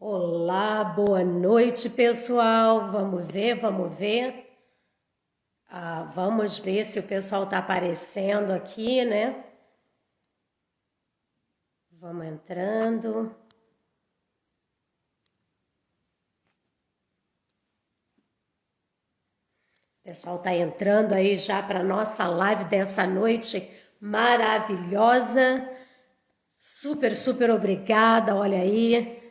Olá, boa noite, pessoal. Vamos ver, vamos ver. Vamos ver se o pessoal está aparecendo aqui, né? Vamos entrando. O pessoal está entrando aí já para a nossa live dessa noite maravilhosa. Super, super obrigada, olha aí.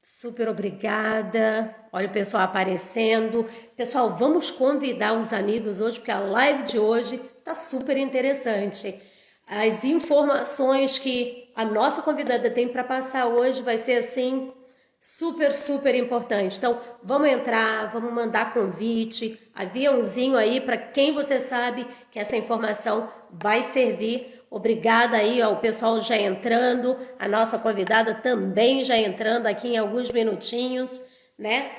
Super obrigada. Olha o pessoal aparecendo. Pessoal, vamos convidar os amigos hoje, porque a live de hoje tá super interessante. As informações que a nossa convidada tem para passar hoje vai ser assim super, super importante. Então, vamos entrar, vamos mandar convite, aviãozinho aí para quem você sabe que essa informação vai servir. Obrigada aí ao pessoal já entrando, a nossa convidada também já entrando aqui em alguns minutinhos, né?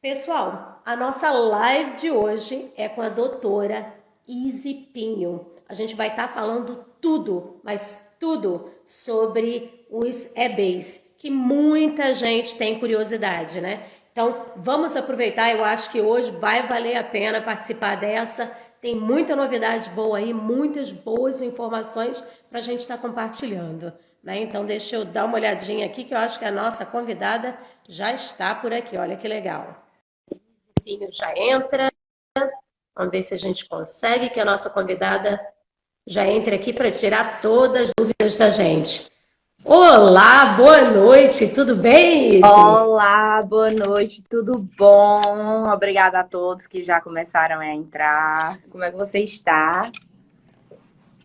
Pessoal, a nossa live de hoje é com a doutora Izzy Pinho. A gente vai estar falando tudo, mas tudo sobre os EBAs, que muita gente tem curiosidade, né? Então, vamos aproveitar, eu acho que hoje vai valer a pena participar dessa. Tem muita novidade boa aí, muitas boas informações para a gente estar compartilhando, né? Então, deixa eu dar uma olhadinha aqui, que eu acho que a nossa convidada já está por aqui. Olha que legal. O Pinho já entra. Vamos ver se a gente consegue que a nossa convidada já entre aqui para tirar todas as dúvidas da gente. Olá, boa noite, tudo bem, Izzy? Olá, boa noite, tudo bom? Obrigada a todos que já começaram a entrar. Como é que você está?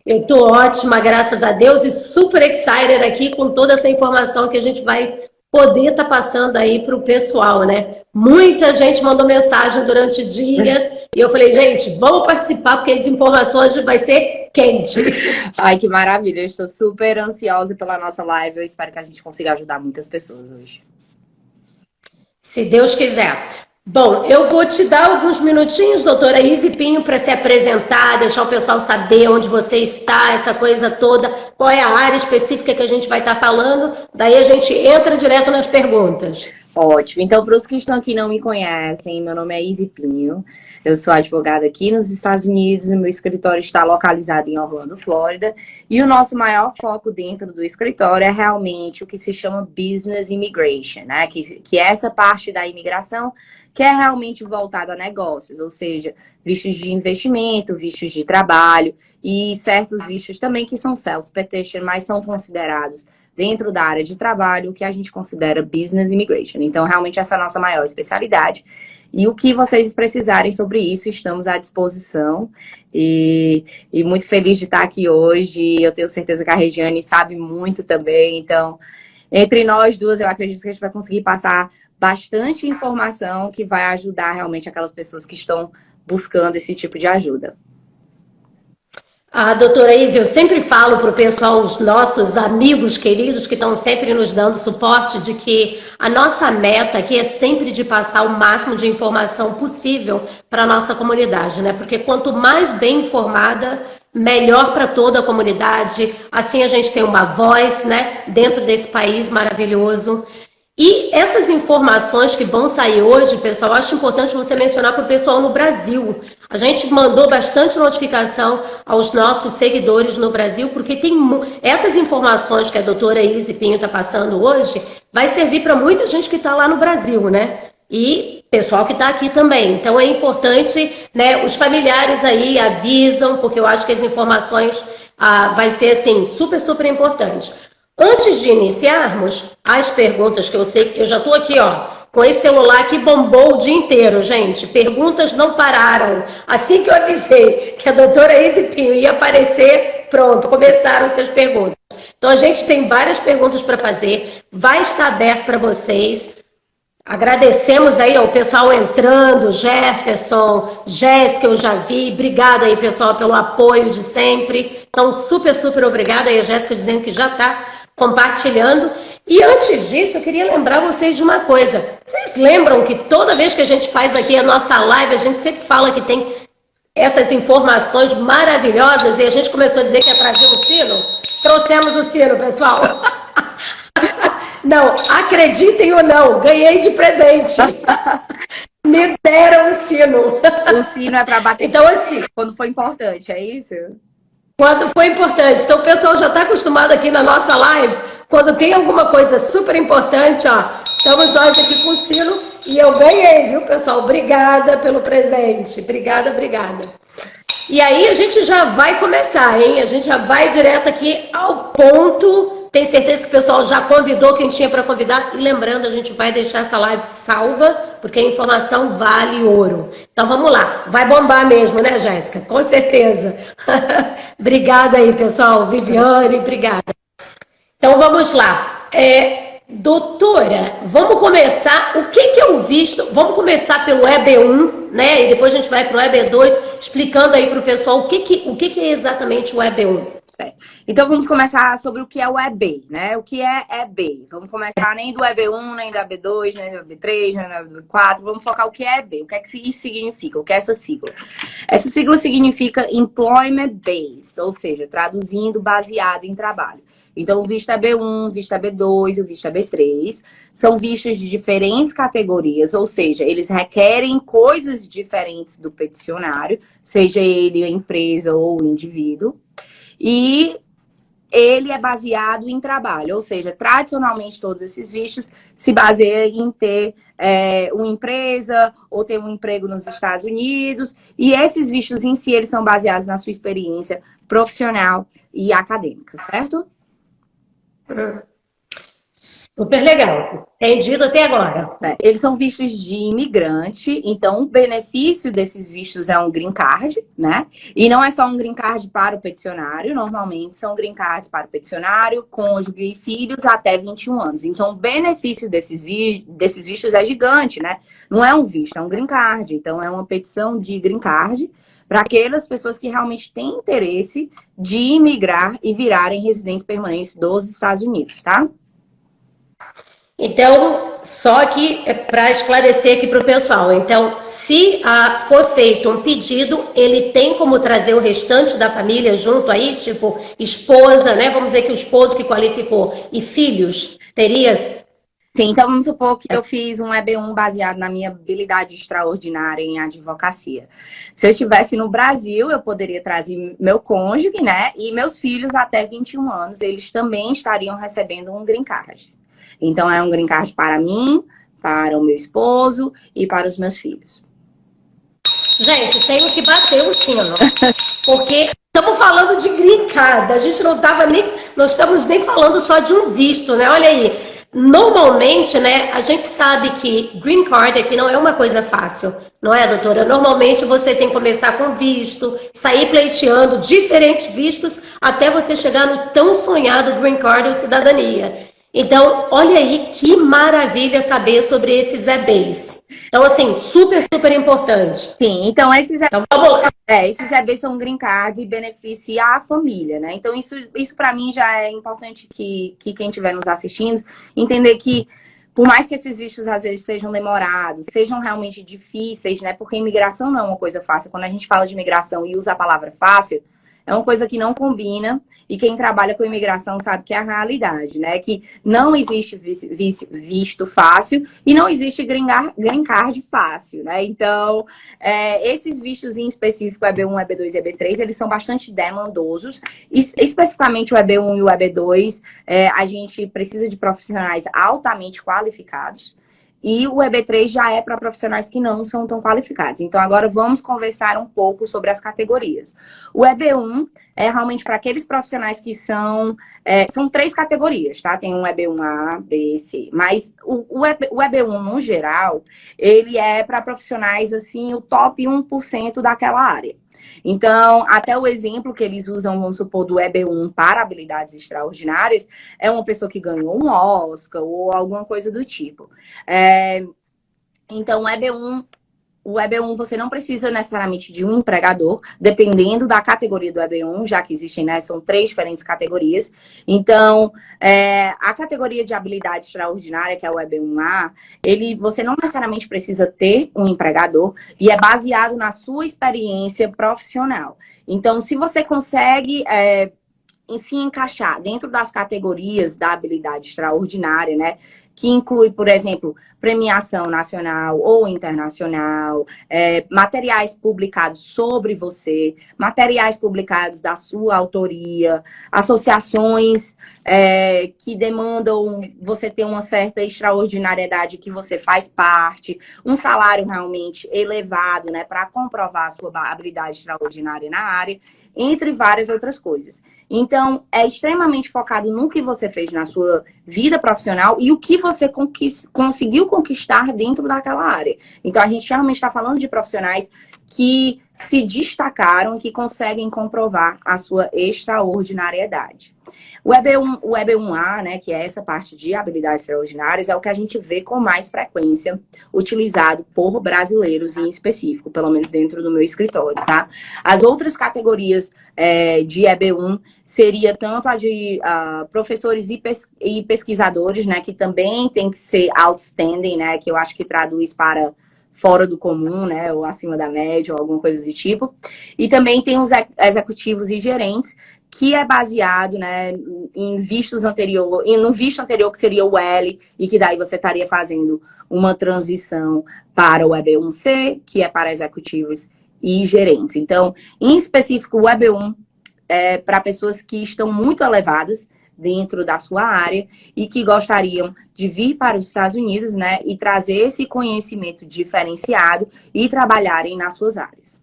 Eu estou ótima, graças a Deus, e super excited aqui com toda essa informação que a gente vai poder estar passando aí para o pessoal, né? Muita gente mandou mensagem durante o dia e eu falei, gente, vamos participar porque as informações vai ser quente. Ai, que maravilha, eu estou super ansiosa pela nossa live. Eu espero que a gente consiga ajudar muitas pessoas hoje. Se Deus quiser. Bom, eu vou te dar alguns minutinhos, doutora Izzy Pinho, para se apresentar, deixar o pessoal saber onde você está, essa coisa toda, qual é a área específica que a gente vai estar falando, daí a gente entra direto nas perguntas. Ótimo. Então, para os que estão aqui e não me conhecem, meu nome é Izzy Pinho. Eu sou advogada aqui nos Estados Unidos. O meu escritório está localizado em Orlando, Flórida. E o nosso maior foco dentro do escritório é realmente o que se chama Business Immigration, né? Que é essa parte da imigração que é realmente voltada a negócios, ou seja, vistos de investimento, vistos de trabalho e certos vistos também que são self-petition, mas são considerados dentro da área de trabalho, o que a gente considera business immigration. Então, realmente, essa é a nossa maior especialidade. E o que vocês precisarem sobre isso, estamos à disposição. E muito feliz de estar aqui hoje. Eu tenho certeza que a Regiane sabe muito também. Então, entre nós duas, eu acredito que a gente vai conseguir passar bastante informação que vai ajudar realmente aquelas pessoas que estão buscando esse tipo de ajuda. Doutora Izzy, eu sempre falo para o pessoal, os nossos amigos queridos que estão sempre nos dando suporte, de que a nossa meta aqui é sempre de passar o máximo de informação possível para a nossa comunidade, né? Porque quanto mais bem informada, melhor para toda a comunidade. Assim a gente tem uma voz, né, dentro desse país maravilhoso. E essas informações que vão sair hoje, pessoal, eu acho importante você mencionar para o pessoal no Brasil. A gente mandou bastante notificação aos nossos seguidores no Brasil, porque tem essas informações que a doutora Izzy Pinho está passando hoje, vai servir para muita gente que está lá no Brasil, né? E pessoal que está aqui também. Então é importante, né? Os familiares aí avisam, porque eu acho que as informações vai ser assim, super, super importante. Antes de iniciarmos as perguntas, que eu sei que eu já estou aqui, ó, com esse celular que bombou o dia inteiro, gente. Perguntas não pararam. Assim que eu avisei que a doutora Izzy Pinho ia aparecer, pronto, começaram-se as perguntas. Então a gente tem várias perguntas para fazer, vai estar aberto para vocês. Agradecemos aí ao pessoal entrando, Jefferson, Jéssica, eu já vi. Obrigada aí, pessoal, pelo apoio de sempre. Então, super, super obrigada aí, a Jéssica dizendo que já está compartilhando. E antes disso, eu queria lembrar vocês de uma coisa. Vocês lembram que toda vez que a gente faz aqui a nossa live, a gente sempre fala que tem essas informações maravilhosas e a gente começou a dizer que ia trazer o sino? Trouxemos o sino, pessoal. Não, acreditem ou não, ganhei de presente. Me deram um sino. O sino é para bater então, assim, quando for importante, é isso? Quando foi importante. Então, o pessoal já está acostumado aqui na nossa live. Quando tem alguma coisa super importante, ó, estamos nós aqui com o sino e eu ganhei, viu, pessoal? Obrigada pelo presente. Obrigada, obrigada. E aí a gente já vai começar, hein? A gente já vai direto aqui ao ponto. Tenho certeza que o pessoal já convidou quem tinha para convidar. E lembrando, a gente vai deixar essa live salva, porque a informação vale ouro. Então vamos lá. Vai bombar mesmo, né, Jéssica? Com certeza. Obrigada aí, pessoal. Viviane, obrigada. Então vamos lá. Doutora, vamos começar. O que é o visto? Vamos começar pelo EB1, né? E depois a gente vai para o EB2, explicando aí para o pessoal o que é exatamente o EB1. Então vamos começar sobre o que é o EB, né? O que é EB? Vamos começar nem do EB1, nem do EB2, nem do EB3, nem do EB4. Vamos focar o que é EB. O que é que isso significa? O que é essa sigla? Essa sigla significa Employment Based, ou seja, traduzindo, baseado em trabalho. Então o visto EB1, o visto EB2 e o visto EB3 são vistos de diferentes categorias, ou seja, eles requerem coisas diferentes do peticionário, seja ele a empresa ou o indivíduo. E ele é baseado em trabalho, ou seja, tradicionalmente todos esses vistos se baseiam em ter uma empresa ou ter um emprego nos Estados Unidos, e esses vistos em si, eles são baseados na sua experiência profissional e acadêmica, certo? Super legal. Entendido até agora. Eles são vistos de imigrante, então o benefício desses vistos é um green card, né? E não é só um green card para o peticionário, normalmente são green cards para o peticionário, cônjuge e filhos até 21 anos. Então o benefício desses vistos é gigante, né? Não é um visto, é um green card. Então é uma petição de green card para aquelas pessoas que realmente têm interesse de imigrar e virarem residentes permanentes dos Estados Unidos, tá? Então, só que para esclarecer aqui para o pessoal, então, se for feito um pedido, ele tem como trazer o restante da família junto aí, tipo esposa, né? Vamos dizer que o esposo que qualificou e filhos, teria? Sim, então vamos supor que eu fiz um EB1 baseado na minha habilidade extraordinária em advocacia. Se eu estivesse no Brasil, eu poderia trazer meu cônjuge, né? E meus filhos até 21 anos, eles também estariam recebendo um green card. Então, é um green card para mim, para o meu esposo e para os meus filhos. Gente, tenho que bater o sino. Porque estamos falando de green card. A gente não estamos nem falando só de um visto, né? Olha aí. Normalmente, né, a gente sabe que green card aqui não é uma coisa fácil. Não é, doutora? Normalmente você tem que começar com visto, sair pleiteando diferentes vistos até você chegar no tão sonhado green card ou cidadania. Então, olha aí que maravilha saber sobre esses EBs. Então, assim, super, super importante. Sim, então esses EBs são green cards e beneficiam a família, né? Então, isso para mim já é importante que quem estiver nos assistindo entender que, por mais que esses vistos às vezes sejam demorados, sejam realmente difíceis, né? Porque imigração não é uma coisa fácil. Quando a gente fala de imigração e usa a palavra fácil, é uma coisa que não combina, e quem trabalha com imigração sabe que é a realidade, né? Que não existe visto fácil e não existe green card fácil, né? Então, esses vistos em específico, EB1, EB2 e EB3, eles são bastante demandosos. Especificamente o EB1 e o EB2, a gente precisa de profissionais altamente qualificados. E o EB3 já é para profissionais que não são tão qualificados. Então, agora vamos conversar um pouco sobre as categorias. O EB1 é realmente para aqueles profissionais que são 3 categorias, tá? Tem um EB1A, B, C. Mas o EB1, no geral, ele é para profissionais, assim, o top 1% daquela área. Então, até o exemplo que eles usam, vamos supor, do EB1 para habilidades extraordinárias, é uma pessoa que ganhou um Oscar ou alguma coisa do tipo. Então, o EB1 você não precisa necessariamente de um empregador, dependendo da categoria do EB1, já que existem, né, são 3 diferentes categorias. Então, a categoria de habilidade extraordinária, que é o EB1A, você não necessariamente precisa ter um empregador e é baseado na sua experiência profissional. Então, se você consegue em se encaixar dentro das categorias da habilidade extraordinária, né? Que inclui, por exemplo, premiação nacional ou internacional, materiais publicados sobre você, materiais publicados da sua autoria, associações que demandam você ter uma certa extraordinariedade que você faz parte, um salário realmente elevado, né, para comprovar a sua habilidade extraordinária na área, entre várias outras coisas. Então, é extremamente focado no que você fez na sua vida profissional e o que você conseguiu conquistar dentro daquela área. Então, a gente realmente está falando de profissionais que se destacaram e que conseguem comprovar a sua extraordinariedade. O EB1A, né, que é essa parte de habilidades extraordinárias, é o que a gente vê com mais frequência utilizado por brasileiros em específico, pelo menos dentro do meu escritório, tá? As outras categorias de EB1 seria tanto a de professores e pesquisadores, né, que também tem que ser outstanding, né, que eu acho que traduz para fora do comum, né, ou acima da média, ou alguma coisa do tipo. E também tem os executivos e gerentes, que é baseado, né, no visto anterior, que seria o L, e que daí você estaria fazendo uma transição para o EB1C, que é para executivos e gerentes. Então, em específico, o EB1 é para pessoas que estão muito elevadas dentro da sua área e que gostariam de vir para os Estados Unidos, né, e trazer esse conhecimento diferenciado e trabalharem nas suas áreas.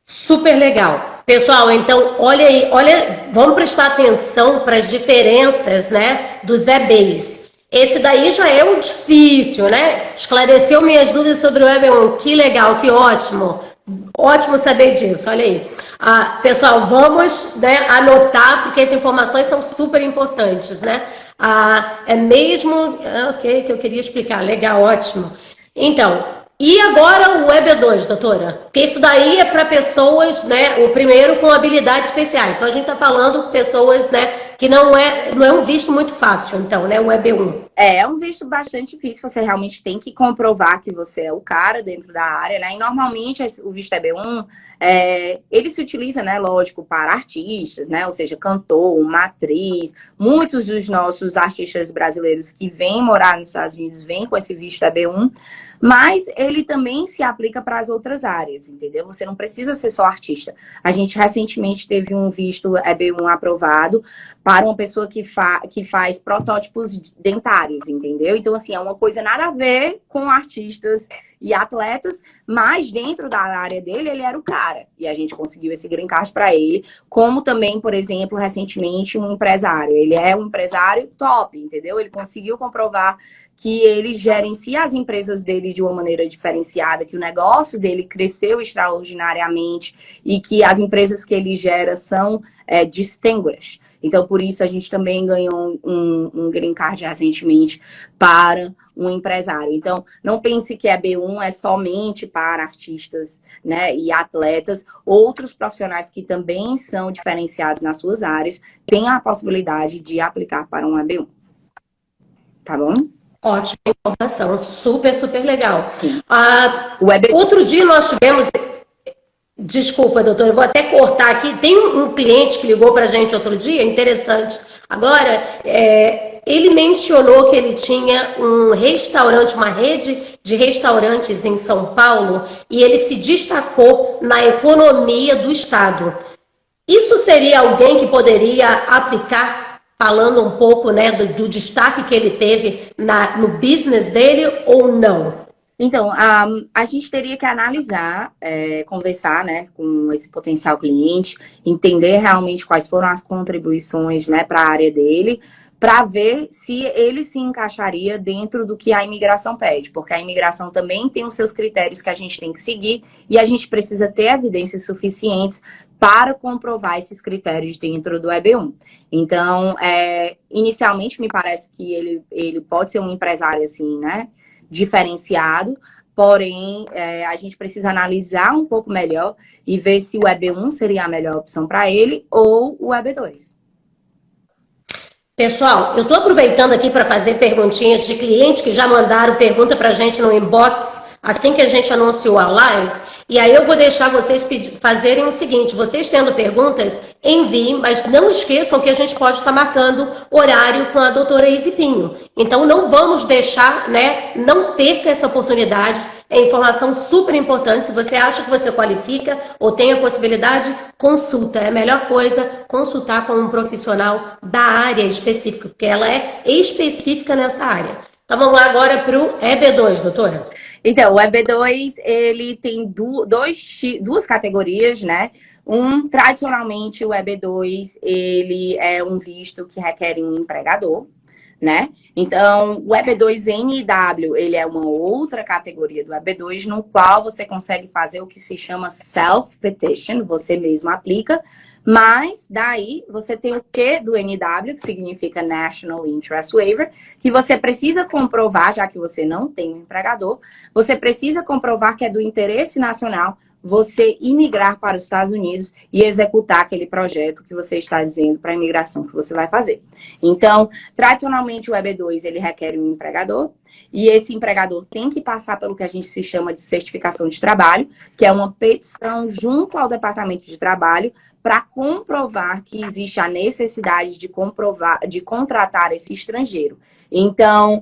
Super legal. Pessoal, então, olha aí, vamos prestar atenção para as diferenças, né, dos EBs. Esse daí já é o difícil, né? Esclareceu minhas dúvidas sobre o EB1. Que legal, que ótimo. Ótimo saber disso, olha aí. Pessoal, vamos, né, anotar, porque as informações são super importantes, né? É mesmo... Ok, que eu queria explicar. Legal, ótimo. Então, e agora o EB2, doutora? Porque isso daí é para pessoas, né, o primeiro com habilidades especiais. Então, a gente está falando pessoas, né, que não é um visto muito fácil, então, né, o EB1. É um visto bastante difícil, você realmente tem que comprovar que você é o cara dentro da área, né? E normalmente o visto EB1, ele se utiliza, né, lógico, para artistas, né? Ou seja, cantor, uma atriz. Muitos dos nossos artistas brasileiros que vêm morar nos Estados Unidos vêm com esse visto EB1, mas ele também se aplica para as outras áreas, entendeu? Você não precisa ser só artista. A gente recentemente teve um visto EB1 aprovado para uma pessoa que faz protótipos dentários, entendeu? Então, assim, é uma coisa nada a ver com artistas e atletas, mas dentro da área dele, ele era o cara. E a gente conseguiu esse green card para ele, como também, por exemplo, recentemente, um empresário. Ele é um empresário top, entendeu? Ele conseguiu comprovar que ele gerencia as empresas dele de uma maneira diferenciada, que o negócio dele cresceu extraordinariamente e que as empresas que ele gera são distinguished. Então, por isso, a gente também ganhou um green card recentemente para um empresário. Então, não pense que a B1 é somente para artistas, né, e atletas. Outros profissionais que também são diferenciados nas suas áreas têm a possibilidade de aplicar para um EB1. Tá bom? Ótima informação. Super, super legal. Outro dia nós tivemos... Desculpa, doutora, eu vou até cortar aqui. Tem um cliente que ligou para a gente outro dia, interessante. Agora, ele mencionou que ele tinha um restaurante, uma rede de restaurantes em São Paulo, e ele se destacou na economia do estado. Isso seria alguém que poderia aplicar, falando um pouco, né, do destaque que ele teve no business dele, ou não? Então, a gente teria que analisar, conversar, né, com esse potencial cliente, entender realmente quais foram as contribuições, né, para a área dele, para ver se ele se encaixaria dentro do que a imigração pede, porque a imigração também tem os seus critérios que a gente tem que seguir e a gente precisa ter evidências suficientes para comprovar esses critérios dentro do EB1. Então, inicialmente, me parece que ele pode ser um empresário, assim, né, diferenciado, porém, a gente precisa analisar um pouco melhor e ver se o EB1 seria a melhor opção para ele ou o EB2. Pessoal, eu estou aproveitando aqui para fazer perguntinhas de clientes que já mandaram pergunta para a gente no inbox assim que a gente anunciou a live. E aí eu vou deixar vocês fazerem o seguinte, vocês tendo perguntas, enviem, mas não esqueçam que a gente pode estar marcando horário com a doutora Izzy Pinho. Então não vamos deixar, né, não perca essa oportunidade, é informação super importante. Se você acha que você qualifica ou tem a possibilidade, consulta. É a melhor coisa consultar com um profissional da área específica, porque ela é específica nessa área. Então vamos lá agora para o EB2, doutora. Então, o EB2, ele tem duas categorias, né? Tradicionalmente, o EB2, ele é um visto que requer um empregador, né? Então, o EB2NW, ele é uma outra categoria do EB2, no qual você consegue fazer o que se chama self-petition, você mesmo aplica, mas daí você tem o Q do NW, que significa National Interest Waiver, que você precisa comprovar, já que você não tem um empregador, você precisa comprovar que é do interesse nacional você imigrar para os Estados Unidos e executar aquele projeto que você está dizendo para a imigração que você vai fazer. Então, tradicionalmente, o EB2, ele requer um empregador, e esse empregador tem que passar pelo que a gente se chama de certificação de trabalho, que é uma petição junto ao Departamento de Trabalho para comprovar que existe a necessidade de contratar esse estrangeiro. Então,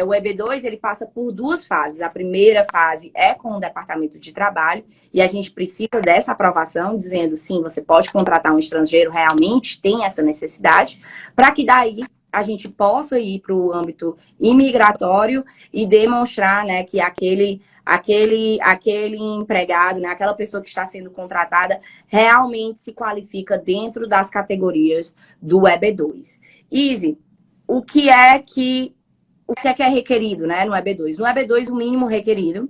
o EB2, ele passa por duas fases. A primeira fase é com o Departamento de Trabalho, e a gente precisa dessa aprovação, dizendo, sim, você pode contratar um estrangeiro, realmente tem essa necessidade, para que daí a gente possa ir para o âmbito imigratório e demonstrar, né, que aquele empregado, né, aquela pessoa que está sendo contratada, realmente se qualifica dentro das categorias do EB2. Izzy, o que é requerido, né, no EB2? No EB2, o mínimo requerido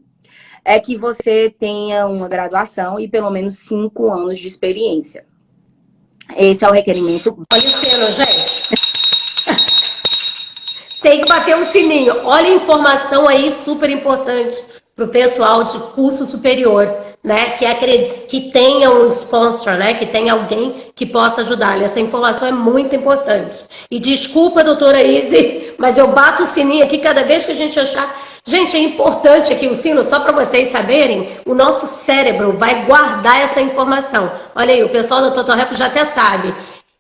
é que você tenha uma graduação e pelo menos 5 anos de experiência. Esse é o requerimento. Olha o sino, gente. Tem que bater o sininho. Olha a informação aí super importante para o pessoal de curso superior, né? Que tenha um sponsor, né? Que tenha alguém que possa ajudar. Essa informação é muito importante. E desculpa, doutora Izzy, mas eu bato o sininho aqui cada vez que a gente achar. Gente, é importante aqui o sino, só para vocês saberem, o nosso cérebro vai guardar essa informação. Olha aí, o pessoal da Total Rep já até sabe.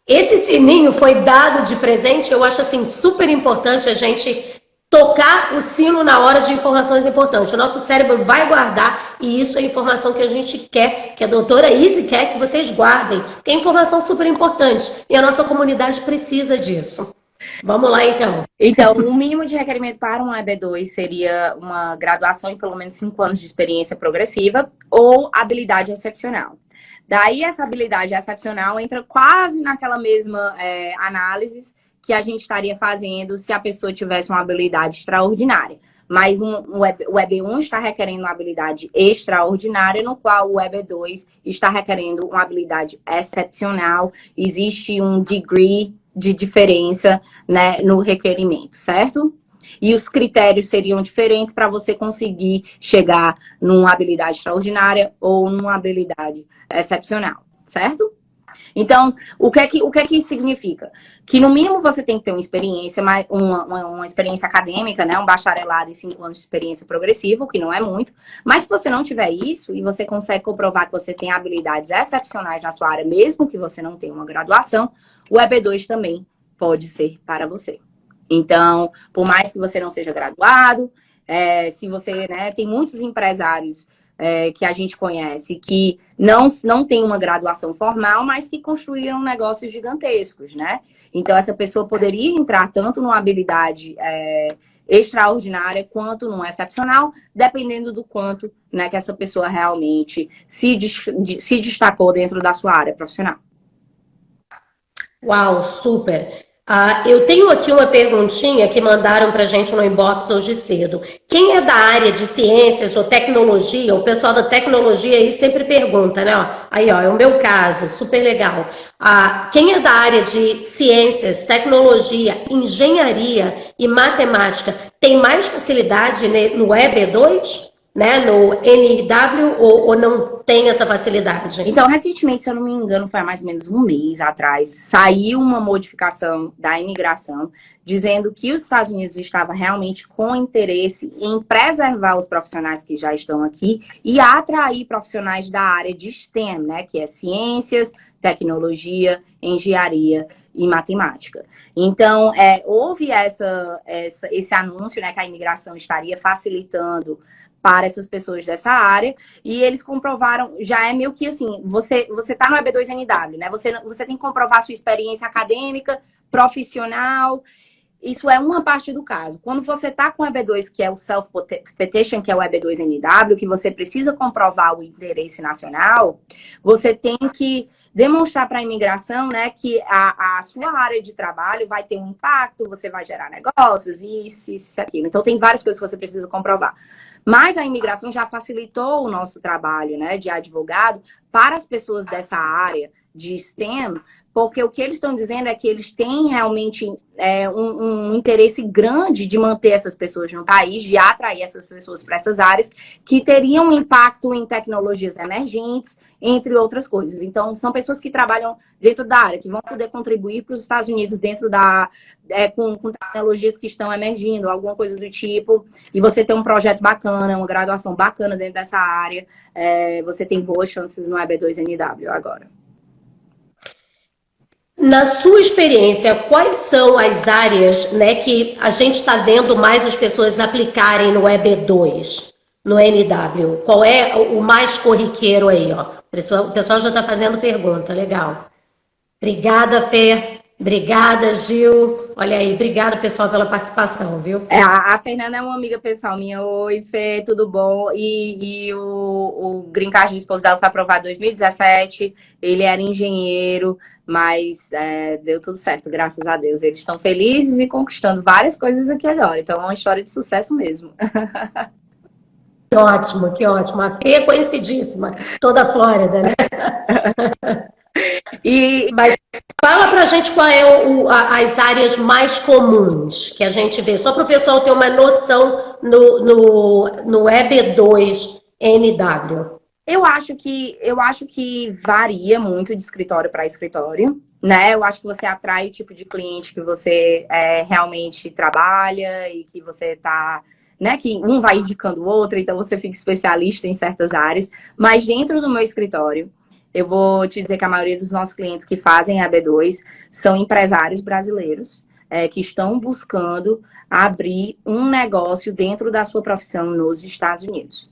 Esse sininho foi dado de presente, eu acho assim super importante a gente tocar o sino na hora de informações importantes. O nosso cérebro vai guardar e isso é informação que a gente quer, que a doutora Izzy quer que vocês guardem, que é informação super importante e a nossa comunidade precisa disso. Vamos lá, então. Então, o mínimo de requerimento para um EB2 seria uma graduação em pelo menos 5 anos de experiência progressiva ou habilidade excepcional. Daí, essa habilidade excepcional entra quase naquela mesma análise que a gente estaria fazendo se a pessoa tivesse uma habilidade extraordinária. Mas o EB1 está requerendo uma habilidade extraordinária, no qual o EB2 está requerendo uma habilidade excepcional. Existe um degree de diferença, né, no requerimento, certo? E os critérios seriam diferentes para você conseguir chegar numa habilidade extraordinária ou numa habilidade excepcional, certo? Então, o que é que isso significa? Que no mínimo você tem que ter uma experiência, uma experiência acadêmica, né? Um bacharelado e 5 anos de experiência progressiva, o que não é muito. Mas se você não tiver isso e você consegue comprovar que você tem habilidades excepcionais na sua área, mesmo que você não tenha uma graduação, o EB2 também pode ser para você. Então, por mais que você não seja graduado, se você, né, tem muitos empresários que a gente conhece que não tem uma graduação formal, mas que construíram negócios gigantescos, né? Então, essa pessoa poderia entrar tanto numa habilidade extraordinária quanto num excepcional, dependendo do quanto, né, que essa pessoa realmente se destacou dentro da sua área profissional. Uau, super! Eu tenho aqui uma perguntinha que mandaram para a gente no inbox hoje cedo. Quem é da área de ciências ou tecnologia, o pessoal da tecnologia aí sempre pergunta, né? Aí, é o meu caso, super legal. Quem é da área de ciências, tecnologia, engenharia e matemática tem mais facilidade no EB2? né, no NIW ou não tem essa facilidade? Então, recentemente, se eu não me engano, foi há mais ou menos um mês atrás, saiu uma modificação da imigração dizendo que os Estados Unidos estavam realmente com interesse em preservar os profissionais que já estão aqui e atrair profissionais da área de STEM, né, que é ciências, tecnologia, engenharia e matemática. Então, houve esse anúncio, né, que a imigração estaria facilitando para essas pessoas dessa área, e eles comprovaram, já é meio que assim, você tá no EB2NW, né? Você tem que comprovar sua experiência acadêmica, profissional. Isso é uma parte do caso. Quando você está com o EB2, que é o Self-Petition, que é o EB2NW, que você precisa comprovar o interesse nacional, você tem que demonstrar para a imigração, né, que a sua área de trabalho vai ter um impacto, você vai gerar negócios, isso, aquilo. Então, tem várias coisas que você precisa comprovar. Mas a imigração já facilitou o nosso trabalho, né, de advogado para as pessoas dessa área de STEM, porque o que eles estão dizendo é que eles têm realmente um interesse grande de manter essas pessoas no país, de atrair essas pessoas para essas áreas que teriam um impacto em tecnologias emergentes, entre outras coisas. Então, são pessoas que trabalham dentro da área, que vão poder contribuir para os Estados Unidos dentro com tecnologias que estão emergindo, alguma coisa do tipo, e você tem um projeto bacana, uma graduação bacana dentro dessa área, você tem boas chances no EB2NW agora. Na sua experiência, quais são as áreas, né, que a gente está vendo mais as pessoas aplicarem no EB2, no NW? Qual é o mais corriqueiro aí? Ó? O pessoal já está fazendo pergunta, legal. Obrigada, Fê. Obrigada, Gil. Olha aí, obrigada, pessoal, pela participação, viu? A Fernanda é uma amiga pessoal minha. Oi, Fê, tudo bom? E o Green Card do esposo dela foi aprovado em 2017. Ele era engenheiro, mas deu tudo certo, graças a Deus. Eles estão felizes e conquistando várias coisas aqui agora. Então, é uma história de sucesso mesmo. Que ótimo, que ótimo. A Fê é conhecidíssima, toda a Flórida, né? Mas fala pra gente qual é as áreas mais comuns que a gente vê, só para o pessoal ter uma noção no EB2NW. Eu acho que varia muito de escritório para escritório, né? Eu acho que você atrai o tipo de cliente que você realmente trabalha e que você tá, né? Que um vai indicando o outro, então você fica especialista em certas áreas. Mas dentro do meu escritório, eu vou te dizer que a maioria dos nossos clientes que fazem EB2 são empresários brasileiros que estão buscando abrir um negócio dentro da sua profissão nos Estados Unidos.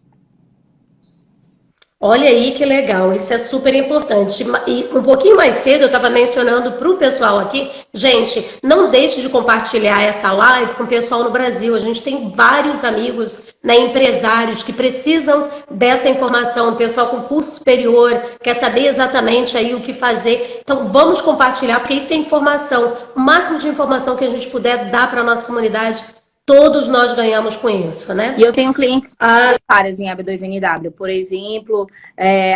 Olha aí que legal, isso é super importante. E um pouquinho mais cedo eu estava mencionando para o pessoal aqui, gente, não deixe de compartilhar essa live com o pessoal no Brasil. A gente tem vários amigos, né, empresários que precisam dessa informação, o pessoal com curso superior, quer saber exatamente aí o que fazer. Então vamos compartilhar, porque isso é informação. O máximo de informação que a gente puder dar para a nossa comunidade, todos nós ganhamos com isso, né? E eu tenho clientes áreas em EB2NW. Por exemplo,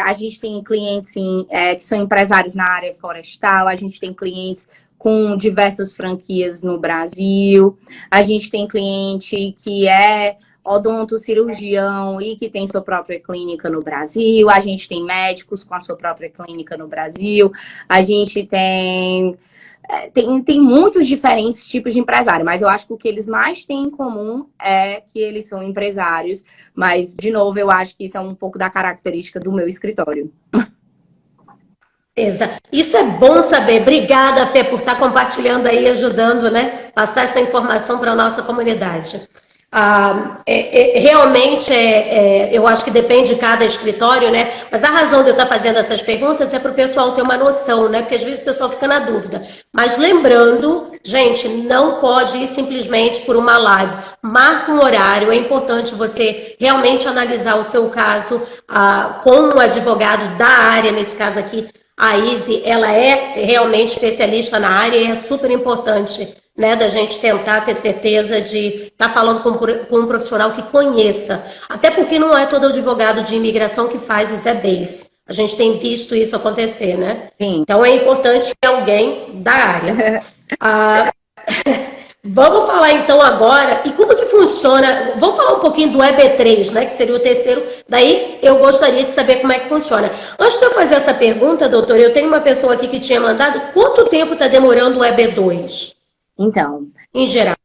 a gente tem clientes que são empresários na área florestal, a gente tem clientes com diversas franquias no Brasil, a gente tem cliente que é odontocirurgião e que tem sua própria clínica no Brasil, a gente tem médicos com a sua própria clínica no Brasil, a gente tem muitos diferentes tipos de empresário, mas eu acho que o que eles mais têm em comum é que eles são empresários. Mas, de novo, eu acho que isso é um pouco da característica do meu escritório. Isso é bom saber. Obrigada, Fê, por estar compartilhando aí, ajudando, né? Passar essa informação para a nossa comunidade. Realmente, eu acho que depende de cada escritório, né? Mas a razão de eu estar fazendo essas perguntas é para o pessoal ter uma noção, né? Porque às vezes o pessoal fica na dúvida. Mas lembrando, gente, não pode ir simplesmente por uma live. Marca um horário, é importante você realmente analisar o seu caso com um advogado da área, nesse caso aqui. A Izzy, ela é realmente especialista na área e é super importante, né, da gente tentar ter certeza de estar falando com um profissional que conheça. Até porque não é todo advogado de imigração que faz os EBs. A gente tem visto isso acontecer, né? Sim. Então é importante que alguém da área. Vamos falar então agora, e como que funciona, vamos falar um pouquinho do EB3, né, que seria o terceiro, daí eu gostaria de saber como é que funciona. Antes de eu fazer essa pergunta, doutora, eu tenho uma pessoa aqui que tinha mandado, quanto tempo está demorando o EB2? Então, Em geral.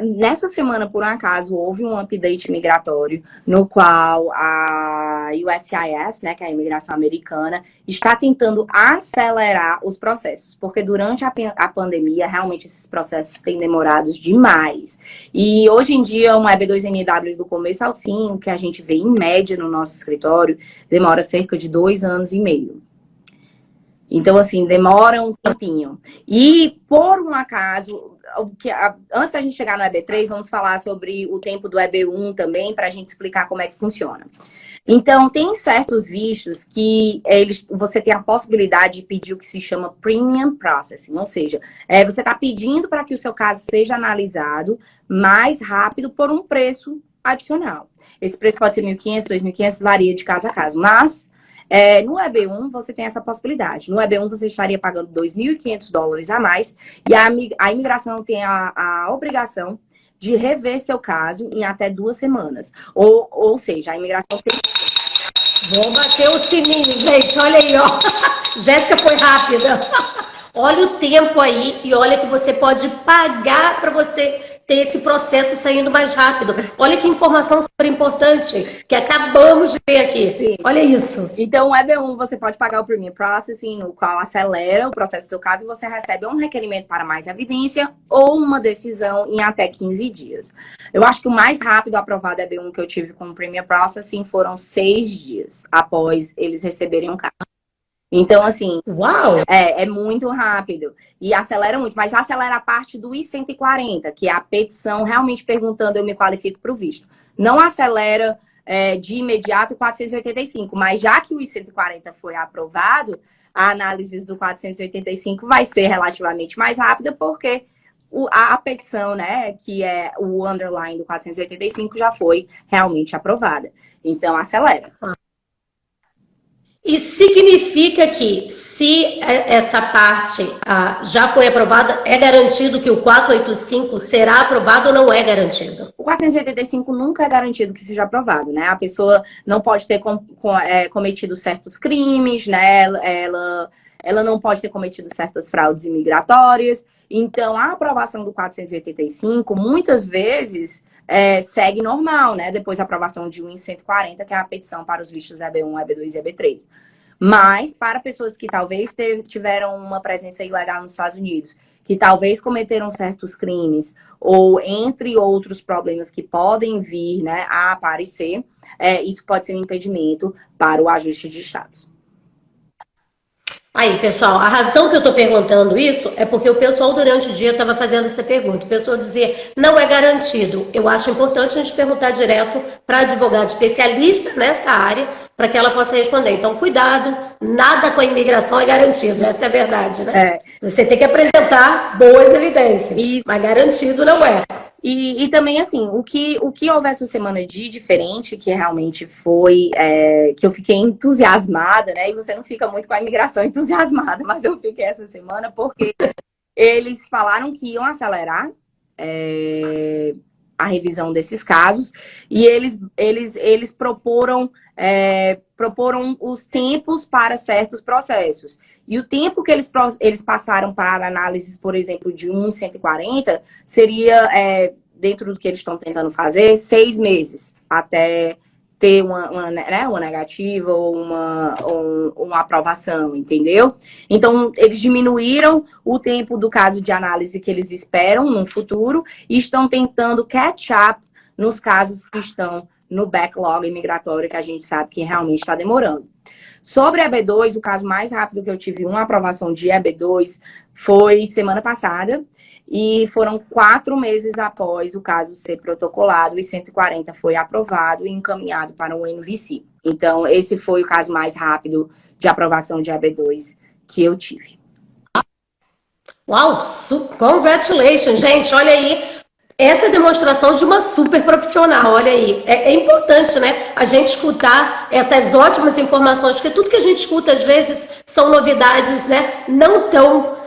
nessa semana, por um acaso, houve um update migratório no qual a USCIS, né, que é a imigração americana, está tentando acelerar os processos, porque durante a pandemia, realmente esses processos têm demorado demais. E hoje em dia, um EB2NW do começo ao fim, o que a gente vê em média no nosso escritório, demora cerca de 2 anos e meio. Então, assim, demora um tempinho. E, por um acaso, antes da gente chegar no EB3, vamos falar sobre o tempo do EB1 também, para a gente explicar como é que funciona. Então, tem certos vistos que você tem a possibilidade de pedir o que se chama Premium Processing, ou seja, você está pedindo para que o seu caso seja analisado mais rápido por um preço adicional. Esse preço pode ser 1.500, 2.500, varia de caso a caso, mas... no EB1, você tem essa possibilidade. No EB1, você estaria pagando $2.500 a mais e a imigração tem a obrigação de rever seu caso em até 2 semanas. Ou seja, a imigração tem... Vou bater o sininho, gente. Olha aí, ó. Jéssica foi rápida. Olha o tempo aí e olha que você pode pagar para você ter esse processo saindo mais rápido. Olha que informação super importante que acabamos de ver aqui. Sim. Olha isso. Então, o EB1, você pode pagar o Premium Processing, no qual acelera o processo do seu caso e você recebe um requerimento para mais evidência ou uma decisão em até 15 dias. Eu acho que o mais rápido aprovado EB1 que eu tive com o Premium Processing foram 6 dias após eles receberem um caso. Então, assim, uau, é muito rápido e acelera muito, mas acelera a parte do I-140, que é a petição realmente perguntando eu me qualifico para o visto. Não acelera de imediato o 485, mas já que o I-140 foi aprovado, a análise do 485 vai ser relativamente mais rápida, porque a petição, né, que é o underline do 485, já foi realmente aprovada. Então, acelera. E significa que, se essa parte já foi aprovada, é garantido que o 485 será aprovado ou não é garantido? O 485 nunca é garantido que seja aprovado, né? A pessoa não pode ter cometido certos crimes, né? Ela não pode ter cometido certas fraudes imigratórias. Então, a aprovação do 485, muitas vezes... segue normal, né? Depois da aprovação de 140, que é a petição para os vistos EB1, EB2 e EB3. Mas, para pessoas que talvez tiveram uma presença ilegal nos Estados Unidos, que talvez cometeram certos crimes, ou entre outros problemas que podem vir, né, a aparecer, isso pode ser um impedimento para o ajuste de status. Aí, pessoal, a razão que eu estou perguntando isso é porque o pessoal durante o dia estava fazendo essa pergunta. O pessoal dizia, não é garantido. Eu acho importante a gente perguntar direto para advogado especialista nessa área, para que ela possa responder. Então, cuidado, nada com a imigração é garantido, essa é a verdade, né? Você tem que apresentar boas evidências, mas garantido não é. E também, assim, o que houve essa semana de diferente, que realmente foi, que eu fiquei entusiasmada, né? E você não fica muito com a imigração entusiasmada, mas eu fiquei essa semana porque eles falaram que iam acelerar a revisão desses casos e eles proporam os tempos para certos processos. E o tempo que eles passaram para análises, por exemplo, de 140, seria, dentro do que eles estão tentando fazer, 6 meses, até ter uma negativa ou uma aprovação, entendeu? Então, eles diminuíram o tempo do caso de análise que eles esperam no futuro e estão tentando catch up nos casos que estão no backlog imigratório, que a gente sabe que realmente está demorando. Sobre EB2, o caso mais rápido que eu tive uma aprovação de EB2 foi semana passada e foram 4 meses após o caso ser protocolado e 140 foi aprovado e encaminhado para o NVC. Então, esse foi o caso mais rápido de aprovação de EB2 que eu tive. Uau, congratulations, gente, olha aí. Essa é a demonstração de uma super profissional, olha aí. É importante, né? A gente escutar essas ótimas informações, porque tudo que a gente escuta, às vezes, são novidades, né? Não tão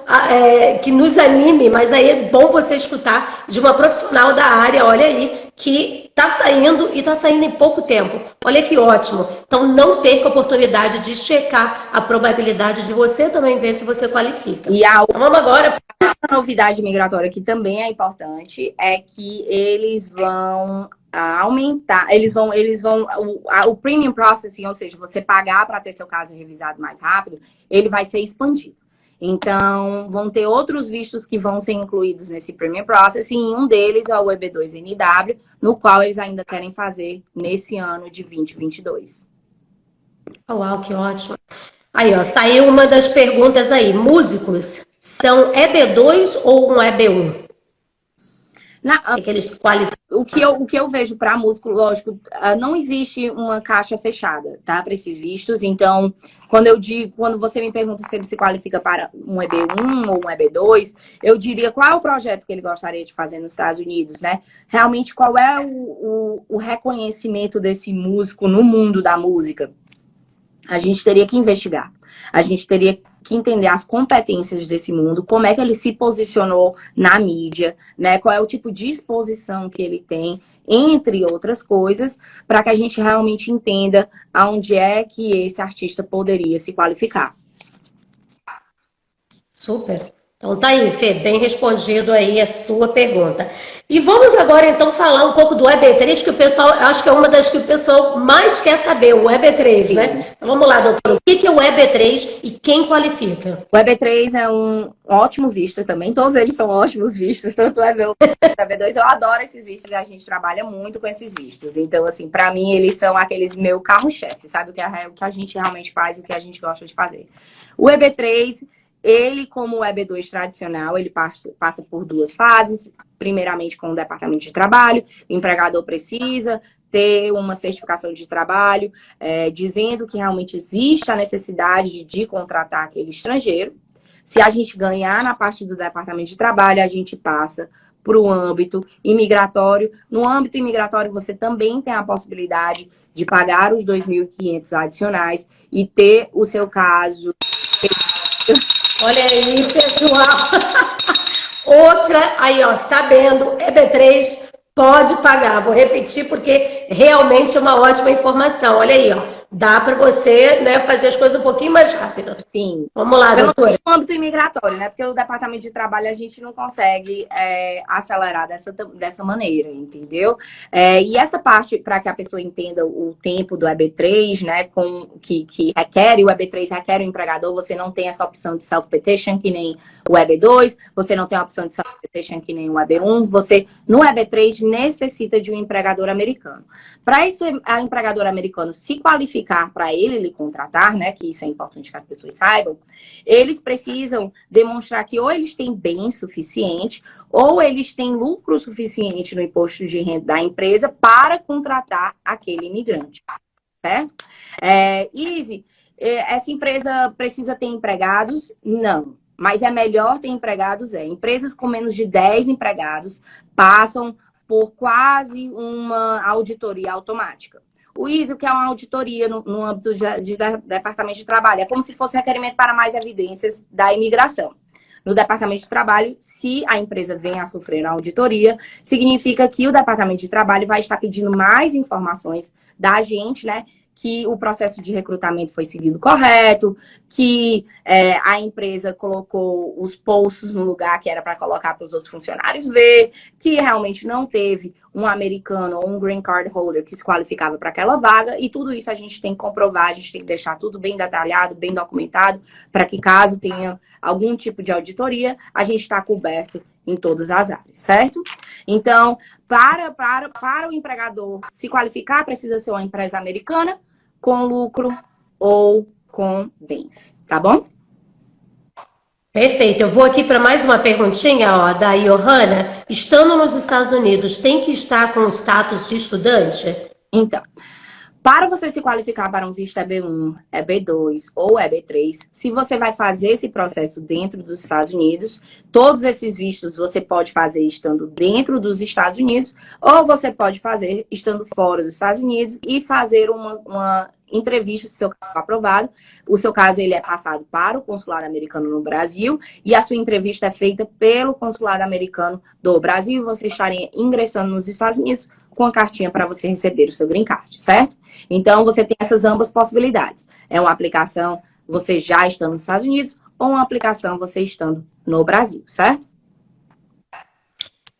que nos anime, mas aí é bom você escutar de uma profissional da área, olha aí, que está saindo e está saindo em pouco tempo. Olha que ótimo. Então não perca a oportunidade de checar a probabilidade de você também ver se você qualifica. E a então, vamos agora. A novidade migratória que também é importante é que eles vão aumentar, o premium processing, ou seja, você pagar para ter seu caso revisado mais rápido, ele vai ser expandido. Então, vão ter outros vistos que vão ser incluídos nesse premium processing, e um deles é o EB2NW, no qual eles ainda querem fazer nesse ano de 2022. Uau, que ótimo. Aí, ó, saiu uma das perguntas aí. Músicos são EB2 ou um EB1? O que eu vejo para músico, lógico, não existe uma caixa fechada, tá? Para esses vistos. Então, quando você me pergunta se ele se qualifica para um EB1 ou um EB2, eu diria qual é o projeto que ele gostaria de fazer nos Estados Unidos, né? Realmente, qual é o reconhecimento desse músico no mundo da música? A gente teria que investigar. A gente teria que entender as competências desse mundo, como é que ele se posicionou na mídia, né? Qual é o tipo de exposição que ele tem, entre outras coisas, para que a gente realmente entenda aonde é que esse artista poderia se qualificar. Super. Então tá aí, Fê, bem respondido aí a sua pergunta. E vamos agora então falar um pouco do EB3, que o pessoal, acho que é uma das que o pessoal mais quer saber, o EB3, né? Então, vamos lá, doutor, o que é o EB3 e quem qualifica? O EB3 é um ótimo visto também, todos eles são ótimos vistos, tanto o EB1 quanto o EB2, eu adoro esses vistos e a gente trabalha muito com esses vistos. Então, assim, para mim, eles são aqueles meu carro-chefe, sabe? O que a gente realmente faz, o que a gente gosta de fazer. O EB3... ele, como o EB2 tradicional, ele passa por duas fases. Primeiramente, com o departamento de trabalho. O empregador precisa ter uma certificação de trabalho, dizendo que realmente existe a necessidade de contratar aquele estrangeiro. Se a gente ganhar na parte do departamento de trabalho, a gente passa para o âmbito imigratório. No âmbito imigratório, você também tem a possibilidade de pagar os 2.500 adicionais e ter o seu caso... Olha aí, pessoal. Outra, aí, ó, sabendo, EB3 pode pagar. Vou repetir porque realmente é uma ótima informação. Olha aí, ó. Dá para você, né, fazer as coisas um pouquinho mais rápido. Sim. Vamos lá, doutora. No âmbito imigratório, né? Porque o departamento de trabalho a gente não consegue acelerar dessa maneira, entendeu? E essa parte, para que a pessoa entenda o tempo do EB3, né? Que requer, e o EB3 requer o empregador, você não tem essa opção de self-petition, que nem o EB2, você não tem a opção de self-petition, que nem o EB1, você, no EB3, necessita de um empregador americano. Para esse empregador americano se qualificar para ele lhe contratar, né, que isso é importante que as pessoas saibam, eles precisam demonstrar que ou eles têm bem suficiente ou eles têm lucro suficiente no imposto de renda da empresa para contratar aquele imigrante, certo? Izzy, essa empresa precisa ter empregados? Não. Mas é melhor ter empregados? Empresas com menos de 10 empregados passam por quase uma auditoria automática. O ISO, que é uma auditoria no âmbito de departamento de trabalho, é como se fosse requerimento para mais evidências da imigração. No departamento de trabalho, se a empresa vem a sofrer uma auditoria, significa que o departamento de trabalho vai estar pedindo mais informações da gente, né? Que o processo de recrutamento foi seguido correto, que a empresa colocou os posts no lugar que era para colocar para os outros funcionários ver, que realmente não teve um americano ou um green card holder que se qualificava para aquela vaga, e tudo isso a gente tem que comprovar, a gente tem que deixar tudo bem detalhado, bem documentado, para que caso tenha algum tipo de auditoria, a gente está coberto em todas as áreas, certo? Então, para o empregador se qualificar, precisa ser uma empresa americana, com lucro ou com bens, tá bom? Perfeito. Eu vou aqui para mais uma perguntinha, ó, da Johanna. Estando nos Estados Unidos, tem que estar com o status de estudante? Então, Para você se qualificar para um visto EB1, EB2 ou EB3, se você vai fazer esse processo dentro dos Estados Unidos, todos esses vistos você pode fazer estando dentro dos Estados Unidos, ou você pode fazer estando fora dos Estados Unidos e fazer uma entrevista, se seu caso for aprovado. O seu caso ele é passado para o consulado americano no Brasil e a sua entrevista é feita pelo consulado americano do Brasil. Você estaria ingressando nos Estados Unidos com a cartinha para você receber o seu green card, certo? Então, você tem essas ambas possibilidades. É uma aplicação você já estando nos Estados Unidos ou uma aplicação você estando no Brasil, certo?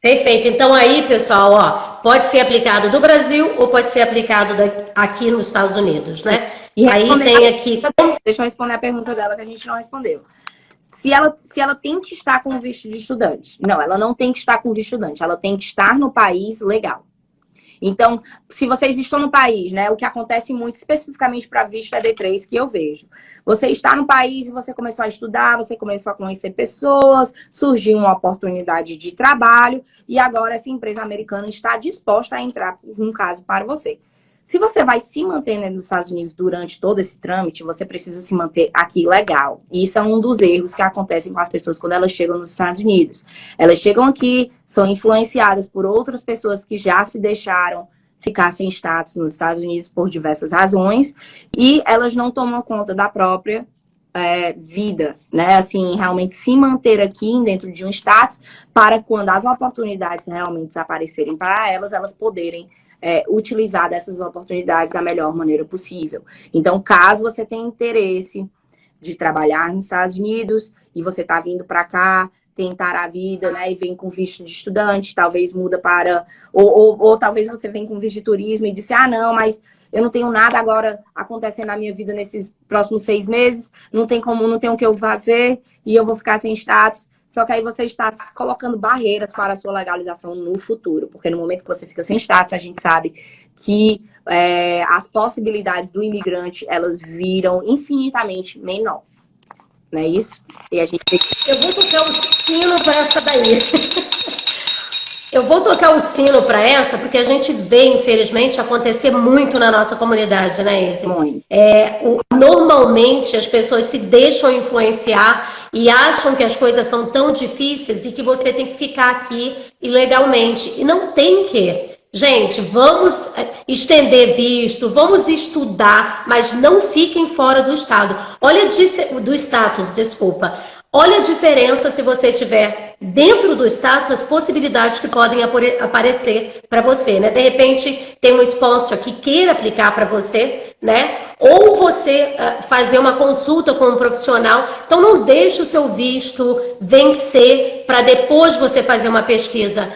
Perfeito. Então aí, pessoal, ó, pode ser aplicado do Brasil ou pode ser aplicado aqui nos Estados Unidos, né? E aí tem aqui... Deixa eu responder a pergunta dela que a gente não respondeu. Se ela tem que estar com visto de estudante. Não, ela não tem que estar com visto de estudante. Ela tem que estar no país legal. Então, se vocês estão no país, né, o que acontece muito especificamente para visto EB3 que eu vejo. Você está no país e você começou a estudar, você começou a conhecer pessoas, surgiu uma oportunidade de trabalho e agora essa empresa americana está disposta a entrar um caso para você. Se você vai se manter, né, nos Estados Unidos durante todo esse trâmite, você precisa se manter aqui legal. E isso é um dos erros que acontecem com as pessoas quando elas chegam nos Estados Unidos. Elas chegam aqui, são influenciadas por outras pessoas que já se deixaram ficar sem status nos Estados Unidos por diversas razões e elas não tomam conta da própria vida, né? Assim, realmente se manter aqui dentro de um status para quando as oportunidades realmente aparecerem para elas, elas poderem utilizar dessas oportunidades da melhor maneira possível. Então, caso você tenha interesse de trabalhar nos Estados Unidos e você está vindo para cá, tentar a vida, né, e vem com visto de estudante, talvez muda para... Ou talvez você vem com visto de turismo e disse, não, mas eu não tenho nada agora acontecendo na minha vida nesses próximos 6 meses, não tem o que eu fazer e eu vou ficar sem status. Só que aí você está colocando barreiras para a sua legalização no futuro. Porque no momento que você fica sem status, a gente sabe que as possibilidades do imigrante, elas viram infinitamente menor. Não é isso? E a gente... Eu vou tocar o sino para essa daí. Eu vou tocar o sino para essa, porque a gente vê, infelizmente, acontecer muito na nossa comunidade, né, Izzy? Muito. Normalmente, as pessoas se deixam influenciar e acham que as coisas são tão difíceis e que você tem que ficar aqui ilegalmente. E não tem que. Gente, vamos estender visto, vamos estudar, mas não fiquem fora do estado. Do status, desculpa. Olha a diferença se você estiver dentro do status, as possibilidades que podem aparecer para você, né? De repente, tem um sponsor que queira aplicar para você, né? Ou você fazer uma consulta com um profissional. Então, não deixe o seu visto vencer para depois você fazer uma pesquisa.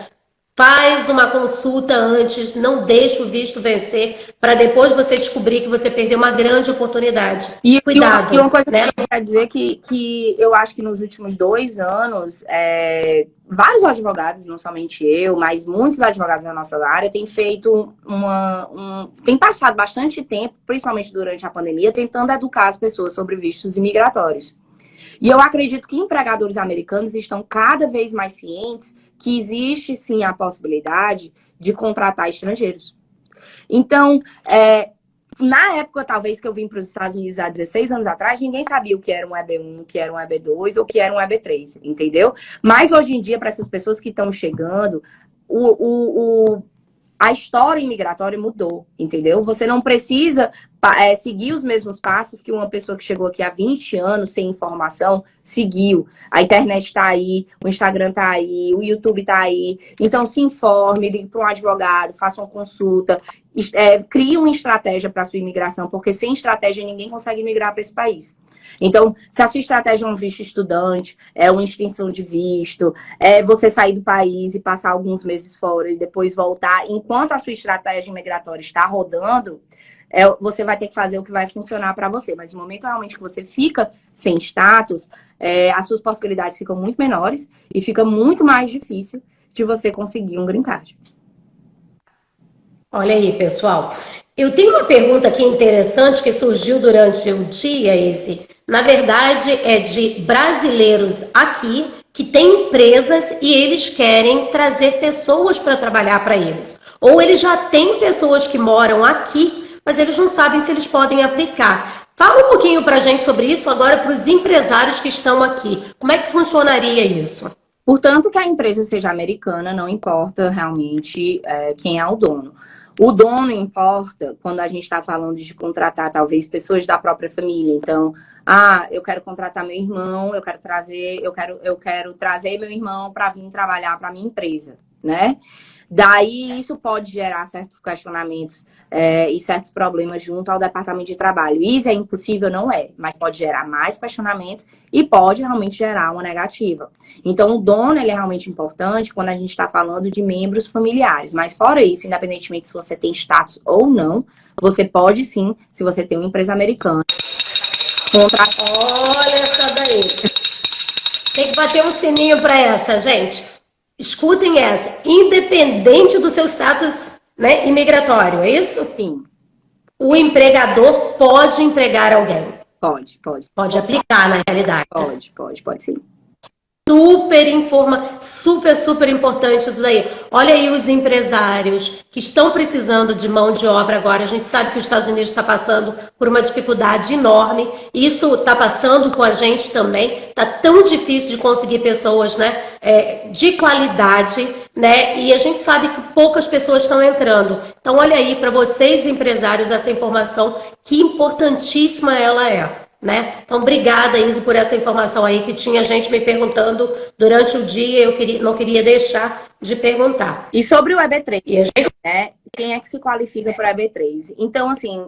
Faz uma consulta antes, não deixe o visto vencer, para depois você descobrir que você perdeu uma grande oportunidade. Cuidado. E uma coisa né? que eu quero dizer que eu acho que nos últimos 2 anos, vários advogados, não somente eu, mas muitos advogados da nossa área, têm feito têm passado bastante tempo, principalmente durante a pandemia, tentando educar as pessoas sobre vistos imigratórios. E eu acredito que empregadores americanos estão cada vez mais cientes que existe, sim, a possibilidade de contratar estrangeiros. Então, na época, talvez, que eu vim para os Estados Unidos há 16 anos atrás, ninguém sabia o que era um EB1, o que era um EB2 ou o que era um EB3, entendeu? Mas, hoje em dia, para essas pessoas que estão chegando, a história imigratória mudou, entendeu? Você não precisa seguir os mesmos passos que uma pessoa que chegou aqui há 20 anos sem informação seguiu. A internet está aí, o Instagram está aí, o YouTube está aí. Então, se informe, ligue para um advogado, faça uma consulta, crie uma estratégia para a sua imigração, porque sem estratégia ninguém consegue migrar para esse país. Então, se a sua estratégia é um visto estudante, é uma extensão de visto, é você sair do país e passar alguns meses fora e depois voltar, enquanto a sua estratégia migratória está rodando, você vai ter que fazer o que vai funcionar para você. Mas no momento realmente que você fica sem status, as suas possibilidades ficam muito menores e fica muito mais difícil de você conseguir um green card. Olha aí, pessoal. Eu tenho uma pergunta aqui interessante que surgiu durante o dia, Izzy. Na verdade, é de brasileiros aqui que têm empresas e eles querem trazer pessoas para trabalhar para eles. Ou eles já têm pessoas que moram aqui, mas eles não sabem se eles podem aplicar. Fala um pouquinho para a gente sobre isso agora para os empresários que estão aqui. Como é que funcionaria isso? Portanto, que a empresa seja americana, não importa realmente quem é o dono. O dono importa quando a gente está falando de contratar, talvez, pessoas da própria família. Então, eu quero contratar meu irmão, eu quero trazer meu irmão para vir trabalhar para a minha empresa, né? Daí, isso pode gerar certos questionamentos e certos problemas junto ao departamento de trabalho. Isso é impossível? Não é, mas pode gerar mais questionamentos e pode realmente gerar uma negativa. Então, o dono ele é realmente importante quando a gente está falando de membros familiares. Mas fora isso, independentemente se você tem status ou não, você pode sim, se você tem uma empresa americana, contratar. Olha essa daí. Tem que bater um sininho para essa, gente. Escutem essa, independente do seu status, né, imigratório, é isso? Sim. O empregador pode empregar alguém. Pode. Pode aplicar na realidade. Pode sim. Super importante isso daí. Olha aí os empresários que estão precisando de mão de obra agora. A gente sabe que os Estados Unidos está passando por uma dificuldade enorme. Isso está passando com a gente também. Está tão difícil de conseguir pessoas, né, de qualidade, né? E a gente sabe que poucas pessoas estão entrando. Então, olha aí para vocês, empresários, essa informação, que importantíssima ela é. Né? Então, obrigada, Izzy, por essa informação aí, que tinha gente me perguntando durante o dia, não queria deixar de perguntar. E sobre o EB3, né? Quem é que se qualifica para o EB3? Então, assim,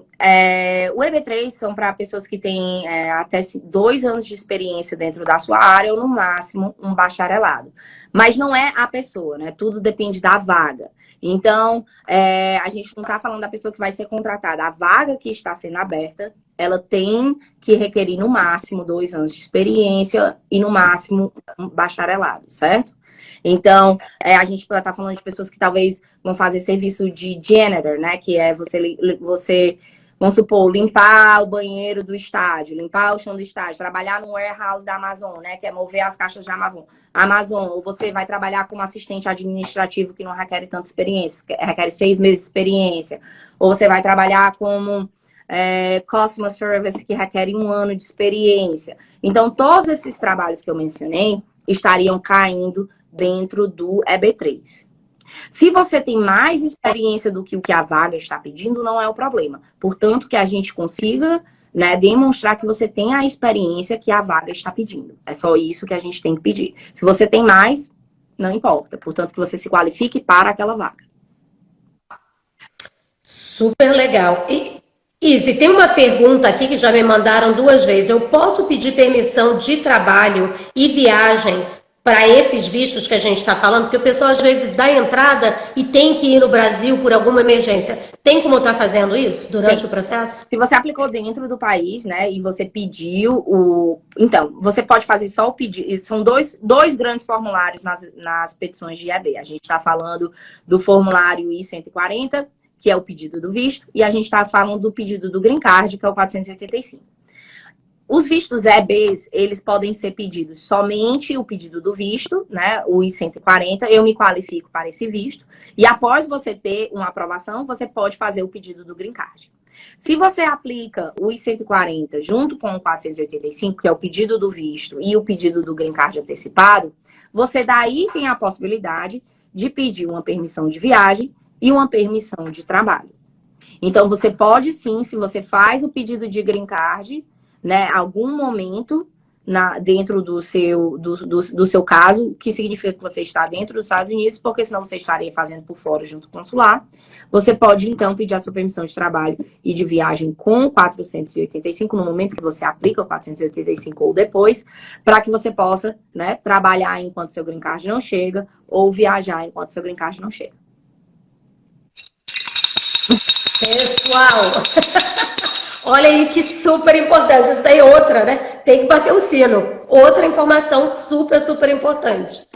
o EB3 são para pessoas que têm até 2 anos de experiência dentro da sua área ou, no máximo, um bacharelado. Mas não é a pessoa, né? Tudo depende da vaga. Então, a gente não está falando da pessoa que vai ser contratada. A vaga que está sendo aberta, ela tem que requerir, no máximo, 2 anos de experiência e, no máximo, um bacharelado, certo? Então, a gente está falando de pessoas que talvez vão fazer serviço de janitor, né? Que é você, vamos supor, limpar o banheiro do estádio, limpar o chão do estádio, trabalhar no warehouse da Amazon, né? Que é mover as caixas de Amazon. Ou você vai trabalhar como assistente administrativo, que não requer tanta experiência, requer 6 meses de experiência. Ou você vai trabalhar como customer service, que requer 1 ano de experiência. Então, todos esses trabalhos que eu mencionei estariam caindo dentro do EB3. Se você tem mais experiência do que o que a vaga está pedindo, não é o problema. Portanto, que a gente consiga, né, demonstrar que você tem a experiência que a vaga está pedindo. É só isso que a gente tem que pedir. Se você tem mais, não importa. Portanto, que você se qualifique para aquela vaga. Super legal. Izzy, tem uma pergunta aqui que já me mandaram 2 vezes. Eu posso pedir permissão de trabalho e viagem para esses vistos que a gente está falando? Porque o pessoal às vezes dá entrada e tem que ir no Brasil por alguma emergência. Tem como estar fazendo isso durante o processo? Se você aplicou dentro do país, né, e você pediu Então, você pode fazer só o pedido. São dois grandes formulários nas petições de EB. A gente está falando do formulário I-140, que é o pedido do visto, e a gente está falando do pedido do Green Card, que é o 485. Os vistos EBs, eles podem ser pedidos somente o pedido do visto, né, o I-140, eu me qualifico para esse visto, e após você ter uma aprovação, você pode fazer o pedido do Green Card. Se você aplica o I-140 junto com o 485, que é o pedido do visto e o pedido do Green Card antecipado, você daí tem a possibilidade de pedir uma permissão de viagem e uma permissão de trabalho. Então, você pode sim, se você faz o pedido de Green Card, né, algum momento dentro do seu caso, que significa que você está dentro dos Estados Unidos, porque senão você estaria fazendo por fora junto com o consular. Você pode, então, pedir a sua permissão de trabalho e de viagem com o 485, no momento que você aplica o 485 ou depois, para que você possa, né, trabalhar enquanto seu Green Card não chega, ou viajar enquanto seu Green Card não chega. Pessoal, olha aí que super importante. Isso daí é outra, né? Tem que bater o sino. Outra informação super importante.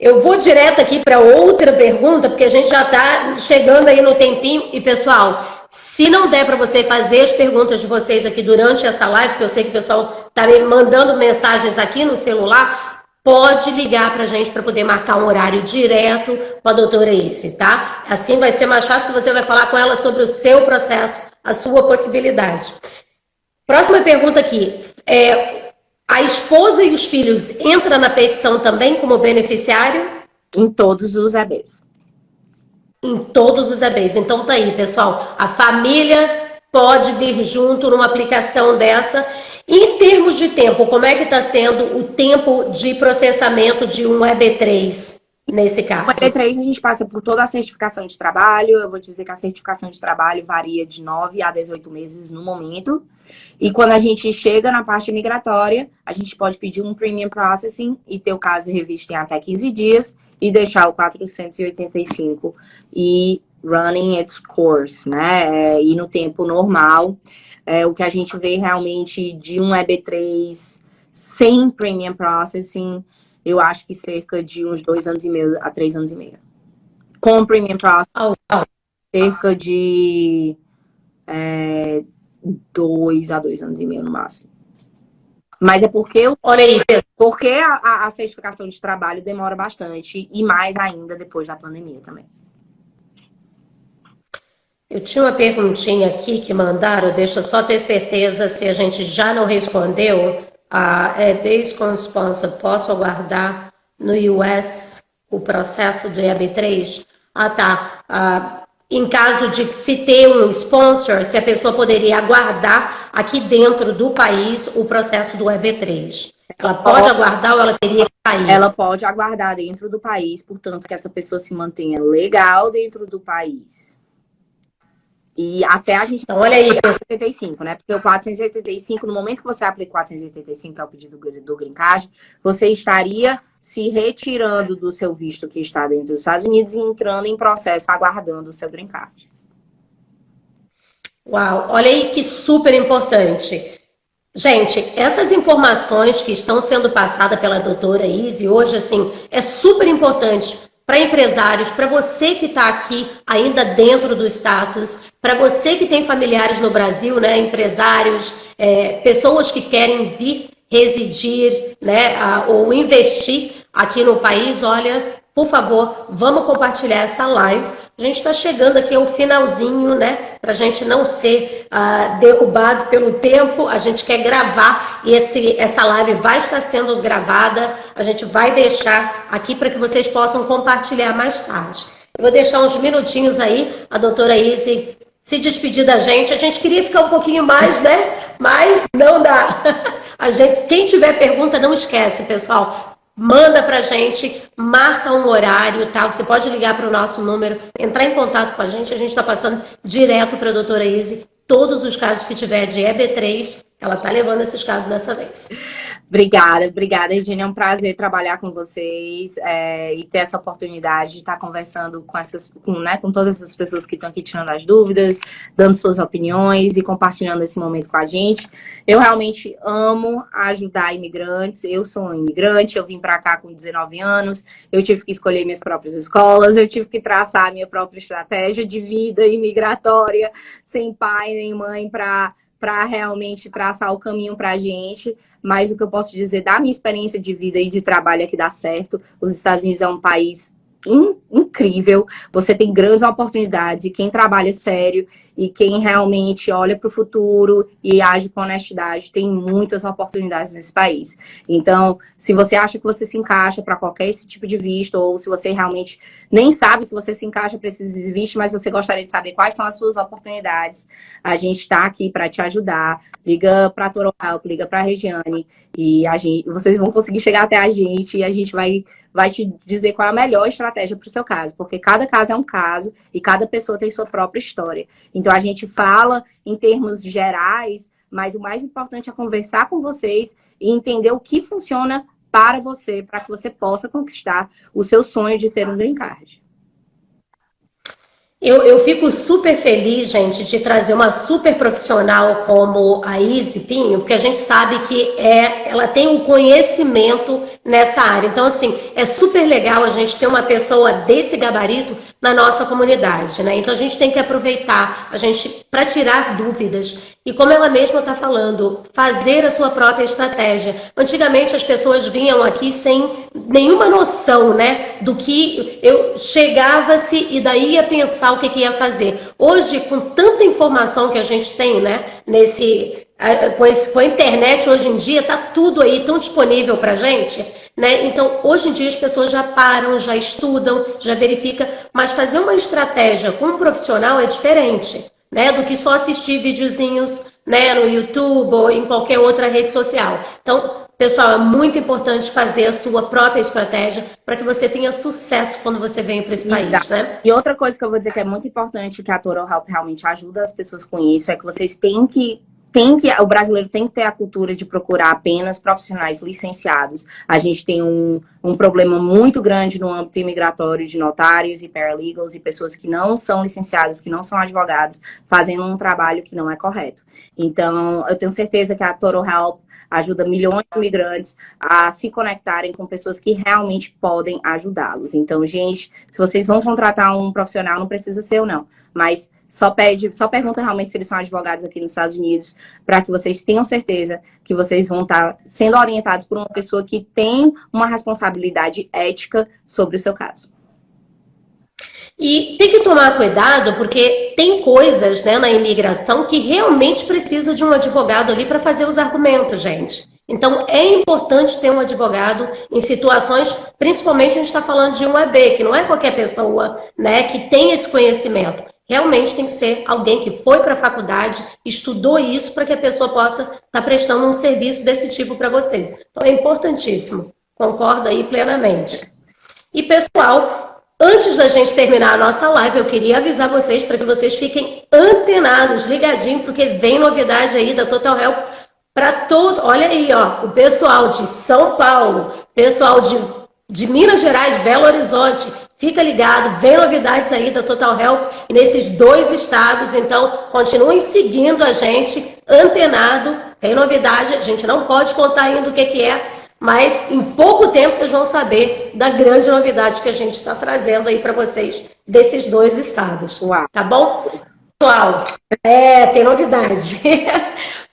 Eu vou direto aqui para outra pergunta, porque a gente já está chegando aí no tempinho. E, pessoal, se não der para você fazer as perguntas de vocês aqui durante essa live, porque eu sei que o pessoal está me mandando mensagens aqui no celular, pode ligar para a gente para poder marcar um horário direto com a doutora Izzy, tá? Assim vai ser mais fácil, que você vai falar com ela sobre o seu processo a sua possibilidade. Próxima pergunta aqui. A esposa e os filhos entram na petição também como beneficiário? Em todos os EBs. Em todos os EBs. Então tá aí, pessoal. A família pode vir junto numa aplicação dessa. Em termos de tempo, como é que está sendo o tempo de processamento de um EB3 nesse caso? O EB3 a gente passa por toda a certificação de trabalho. Eu vou dizer que a certificação de trabalho varia de 9 a 18 meses no momento. E quando a gente chega na parte migratória, a gente pode pedir um Premium Processing e ter o caso revisto em até 15 dias e deixar o 485 e running its course, né? E no tempo normal, o que a gente vê realmente de um EB3 sem Premium Processing, eu acho que cerca de uns 2 anos e meio a 3 anos e meio. Com Premium Processing, cerca de 2 a 2 anos e meio no máximo. Mas é porque, olha aí, porque a certificação de trabalho demora bastante e mais ainda depois da pandemia também. Eu tinha uma perguntinha aqui que mandaram, deixa eu só ter certeza se a gente já não respondeu. Based on sponsor, posso aguardar no US o processo de EB3? Tá. Em caso de se ter um sponsor, se a pessoa poderia aguardar aqui dentro do país o processo do EB3. Ela pode aguardar ou ela teria que sair? Ela pode aguardar dentro do país, portanto que essa pessoa se mantenha legal dentro do país. E até a gente... Então, olha aí, 485, né? Porque o 485, no momento que você aplica o 485, que é o pedido do Green Card, você estaria se retirando do seu visto que está dentro dos Estados Unidos e entrando em processo aguardando o seu Green Card. Uau, olha aí que super importante. Gente, essas informações que estão sendo passadas pela doutora Izzy hoje, assim, é super importante para empresários, para você que está aqui ainda dentro do status, para você que tem familiares no Brasil, né, empresários, pessoas que querem vir residir, né, ou investir aqui no país, olha, por favor, vamos compartilhar essa live. A gente está chegando aqui ao finalzinho, né? Para a gente não ser derrubado pelo tempo, a gente quer gravar e essa live vai estar sendo gravada. A gente vai deixar aqui para que vocês possam compartilhar mais tarde. Eu vou deixar uns minutinhos aí, a doutora Izzy se despedir da gente. A gente queria ficar um pouquinho mais, né? Mas não dá. Quem tiver pergunta, não esquece, pessoal. Manda pra gente, marca um horário, tá? Você pode ligar para o nosso número, entrar em contato com a gente está passando direto para a doutora Izzy todos os casos que tiver de EB3, ela tá levando esses casos dessa vez. Obrigada, Regina. É um prazer trabalhar com vocês e ter essa oportunidade de estar conversando com todas essas pessoas que estão aqui tirando as dúvidas, dando suas opiniões e compartilhando esse momento com a gente. Eu realmente amo ajudar imigrantes. Eu sou um imigrante, eu vim para cá com 19 anos, eu tive que escolher minhas próprias escolas, eu tive que traçar a minha própria estratégia de vida imigratória, sem pai nem mãe para realmente traçar o caminho para a gente, mas o que eu posso dizer da minha experiência de vida e de trabalho é que dá certo. Os Estados Unidos é um país incrível, você tem grandes oportunidades e quem trabalha sério e quem realmente olha para o futuro e age com honestidade tem muitas oportunidades nesse país. Então, se você acha que você se encaixa para qualquer esse tipo de visto ou se você realmente nem sabe se você se encaixa para esses vistos, mas você gostaria de saber quais são as suas oportunidades, a gente está aqui para te ajudar. Liga para a Toro Help, liga para a Regiane e vocês vão conseguir chegar até a gente e a gente vai te dizer qual é a melhor estratégia para o seu caso, porque cada caso é um caso e cada pessoa tem sua própria história. Então, a gente fala em termos gerais, mas o mais importante é conversar com vocês e entender o que funciona para você, para que você possa conquistar o seu sonho de ter um Green Card. Eu fico super feliz, gente, de trazer uma super profissional como a Izzy Pinho, porque a gente sabe que ela tem um conhecimento nessa área. Então, assim, é super legal a gente ter uma pessoa desse gabarito na nossa comunidade, né? Então, a gente tem que aproveitar para tirar dúvidas. E como ela mesma está falando, fazer a sua própria estratégia. Antigamente, as pessoas vinham aqui sem nenhuma noção, né? Do que eu chegava-se e daí ia pensar o que ia fazer. Hoje, com tanta informação que a gente tem, né? Com a internet hoje em dia, está tudo aí tão disponível para a gente, né? Então, hoje em dia as pessoas já param, já estudam, já verificam, mas fazer uma estratégia com um profissional é diferente, né? Do que só assistir videozinhos, né, no YouTube ou em qualquer outra rede social. Então, pessoal, é muito importante fazer a sua própria estratégia para que você tenha sucesso quando você vem para esse país, né? E outra coisa que eu vou dizer que é muito importante, que a Total Help realmente ajuda as pessoas com isso, é que vocês o brasileiro tem que ter a cultura de procurar apenas profissionais licenciados. A gente tem um problema muito grande no âmbito imigratório de notários e paralegals e pessoas que não são licenciadas, que não são advogados, fazendo um trabalho que não é correto. Então, eu tenho certeza que a Total Help ajuda milhões de imigrantes a se conectarem com pessoas que realmente podem ajudá-los. Então, gente, se vocês vão contratar um profissional, não precisa ser eu não, mas só pergunta realmente se eles são advogados aqui nos Estados Unidos, para que vocês tenham certeza que vocês vão estar sendo orientados por uma pessoa que tem uma responsabilidade ética sobre o seu caso. E tem que tomar cuidado, porque tem coisas, né, na imigração que realmente precisa de um advogado ali para fazer os argumentos, gente. Então, é importante ter um advogado em situações, principalmente a gente está falando de um EB, que não é qualquer pessoa, né, que tem esse conhecimento. Realmente tem que ser alguém que foi para a faculdade, estudou isso para que a pessoa possa estar prestando um serviço desse tipo para vocês. Então, é importantíssimo. Concordo aí plenamente. E, pessoal, antes da gente terminar a nossa live, eu queria avisar vocês para que vocês fiquem antenados, ligadinhos, porque vem novidade aí da Total Help para todo. Olha aí, ó, o pessoal de São Paulo, pessoal de Minas Gerais, Belo Horizonte, fica ligado, vem novidades aí da Total Help nesses 2 estados, então continuem seguindo a gente, antenado, tem novidade, a gente não pode contar ainda o que é, mas em pouco tempo vocês vão saber da grande novidade que a gente está trazendo aí para vocês desses 2 estados. Uau. Tá bom? Pessoal, tem novidade.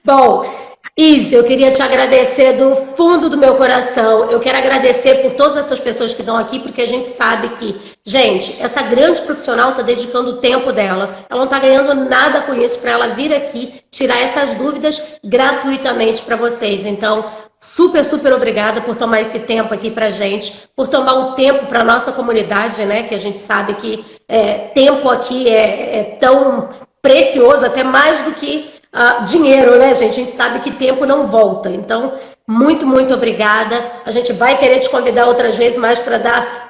Bom, Izzy, eu queria te agradecer do fundo do meu coração. Eu quero agradecer por todas essas pessoas que estão aqui, porque a gente sabe que, gente, essa grande profissional está dedicando o tempo dela. Ela não está ganhando nada com isso para ela vir aqui tirar essas dúvidas gratuitamente para vocês. Então, super, super obrigada por tomar esse tempo aqui pra gente, por tomar um tempo para nossa comunidade, né? Que a gente sabe que tempo aqui é tão precioso, até mais do que dinheiro, né, gente? A gente sabe que tempo não volta. Então, muito, muito obrigada. A gente vai querer te convidar outras vezes mais para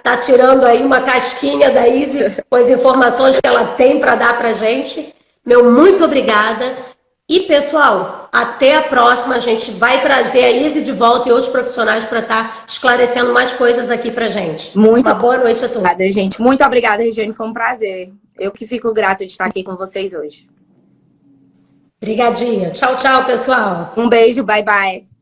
tá tirando aí uma casquinha da Izzy com as informações que ela tem para dar pra gente. Meu muito obrigada. E, pessoal, até a próxima. A gente vai trazer a Izzy de volta e outros profissionais para estar esclarecendo mais coisas aqui pra gente. Uma boa noite a todos. Obrigada, gente. Muito obrigada, Regiane. Foi um prazer. Eu que fico grata de estar aqui com vocês hoje. Obrigadinha. Tchau, tchau, pessoal. Um beijo. Bye, bye.